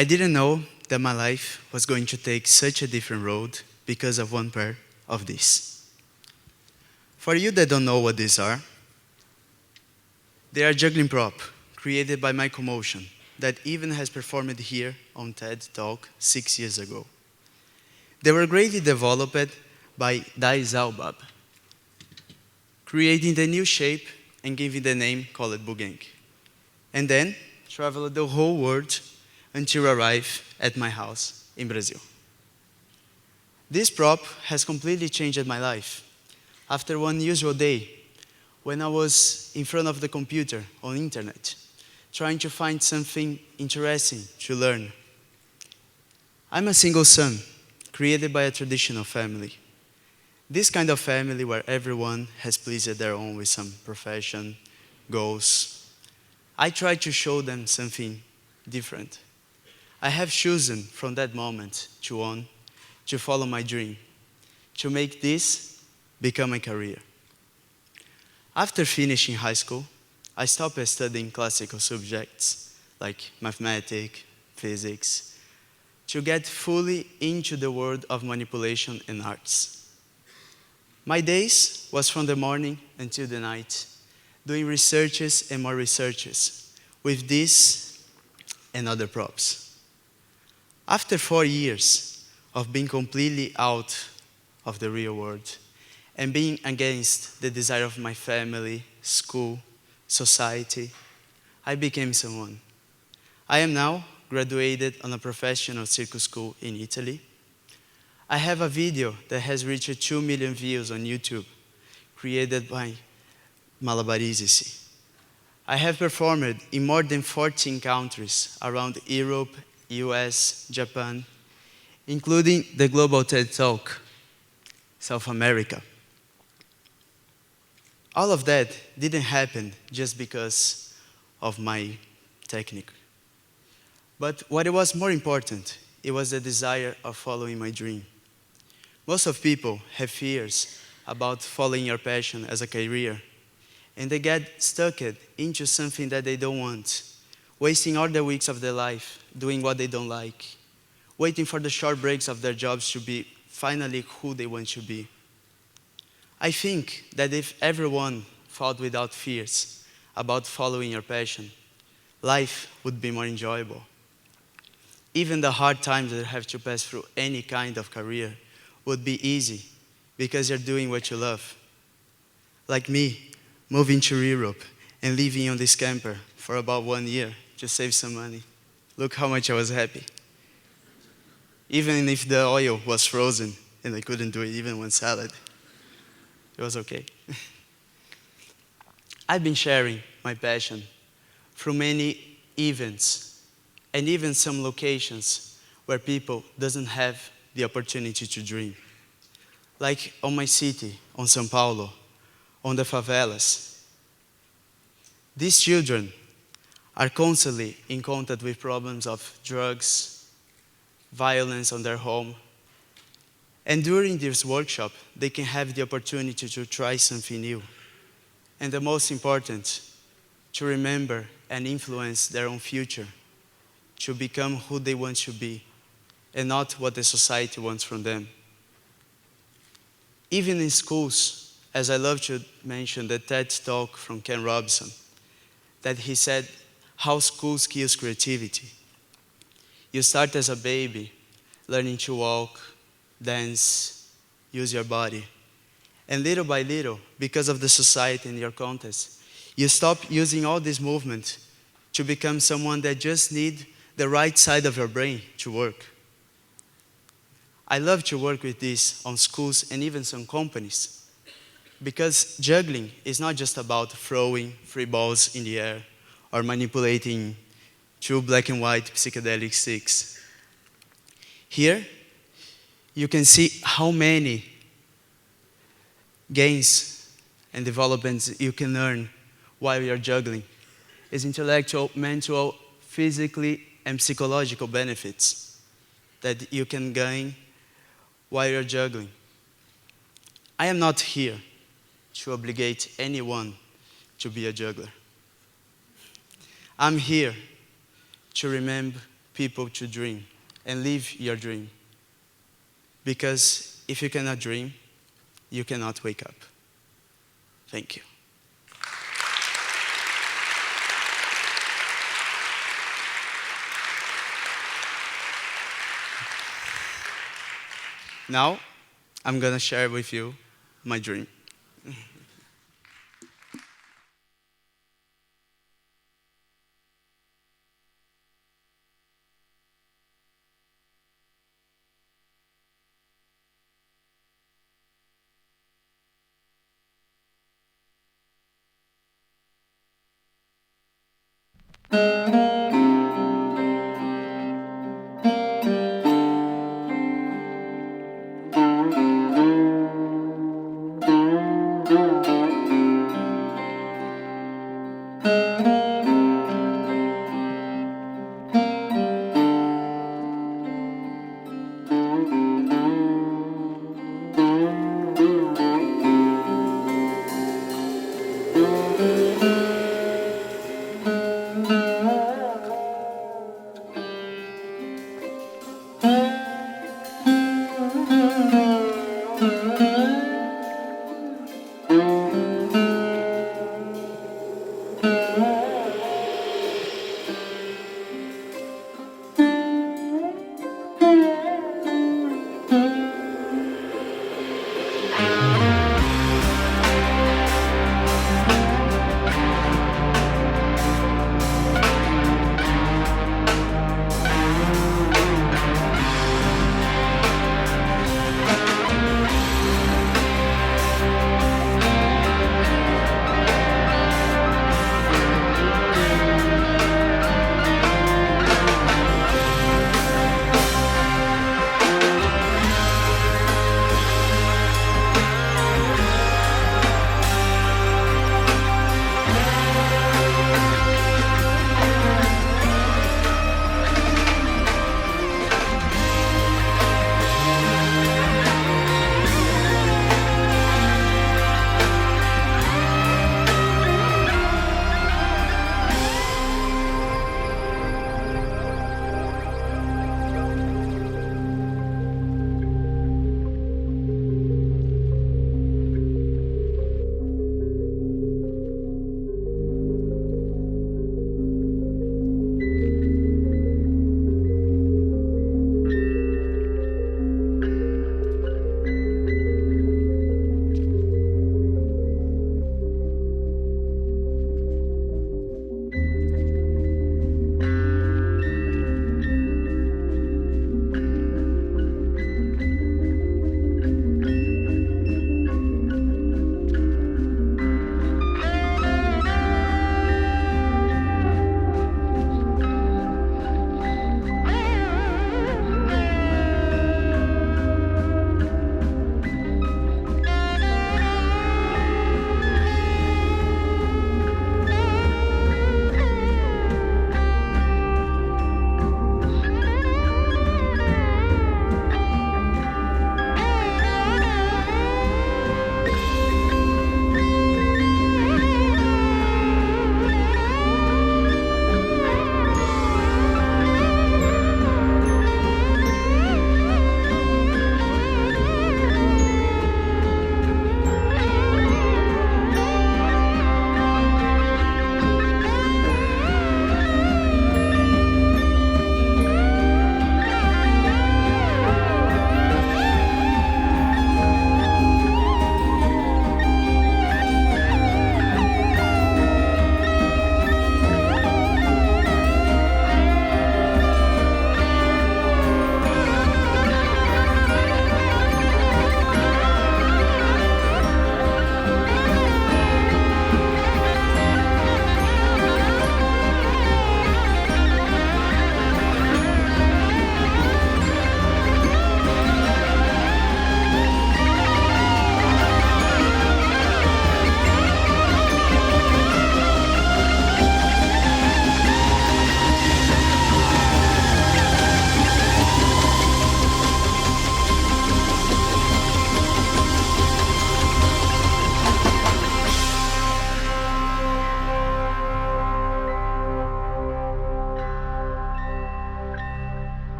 I didn't know that my life was going to take such a different road because of one pair of these. For you that don't know what these are, they are a juggling prop created by Michael Moschen that even has performed here on TED Talk 6 years ago. They were greatly developed by Dai Zalbab, creating the new shape and giving the name called Bugeng. And then traveled the whole world until arrive at my house in Brazil. This prop has completely changed my life. After one usual day, when I was in front of the computer on internet, trying to find something interesting to learn. I'm a single son, created by a traditional family. This kind of family where everyone has pleased their own with some profession, goals. I try to show them something different. I have chosen from that moment to follow my dream, to make this become a career. After finishing high school, I stopped studying classical subjects like mathematics, physics, to get fully into the world of manipulation and arts. My days was from the morning until the night, doing researches and more researches with this and other props. After 4 years of being completely out of the real world and being against the desire of my family, school, society, I became someone. I am now graduated on a professional circus school in Italy. I have a video that has reached 2 million views on YouTube, created by Malabarisici. I have performed in more than 14 countries around Europe, US, Japan, including the Global TED Talk, South America. All of that didn't happen just because of my technique. But what was more important, it was the desire of following my dream. Most of people have fears about following your passion as a career, and they get stuck into something that they don't want, wasting all the weeks of their life doing what they don't like, waiting for the short breaks of their jobs to be finally who they want to be. I think that if everyone fought without fears about following your passion, life would be more enjoyable. Even the hard times that you have to pass through any kind of career would be easy because you're doing what you love. Like me, moving to Europe and living on this camper for about 1 year to save some money. Look how much I was happy. Even if the oil was frozen and I couldn't do it even one salad, it was okay. I've been sharing my passion through many events and even some locations where people doesn't have the opportunity to dream. Like on my city, on São Paulo, on the favelas. These children are constantly in contact with problems of drugs, violence on their home. And during this workshop, they can have the opportunity to try something new. And the most important, to remember and influence their own future, to become who they want to be, and not what the society wants from them. Even in schools, as I love to mention the TED Talk from Ken Robinson, that he said how schools kills creativity. You start as a baby, learning to walk, dance, use your body. And little by little, because of the society and your context, you stop using all this movement to become someone that just need the right side of your brain to work. I love to work with this on schools and even some companies, because juggling is not just about throwing 3 balls in the air or manipulating 2 black and white psychedelic sticks. Here, you can see how many gains and developments you can earn while you're juggling. It's intellectual, mental, physically, and psychological benefits that you can gain while you're juggling. I am not here to obligate anyone to be a juggler. I'm here to people to dream and live your dream. Because if you cannot dream, you cannot wake up. Thank you. Now, I'm going to share with you my dream.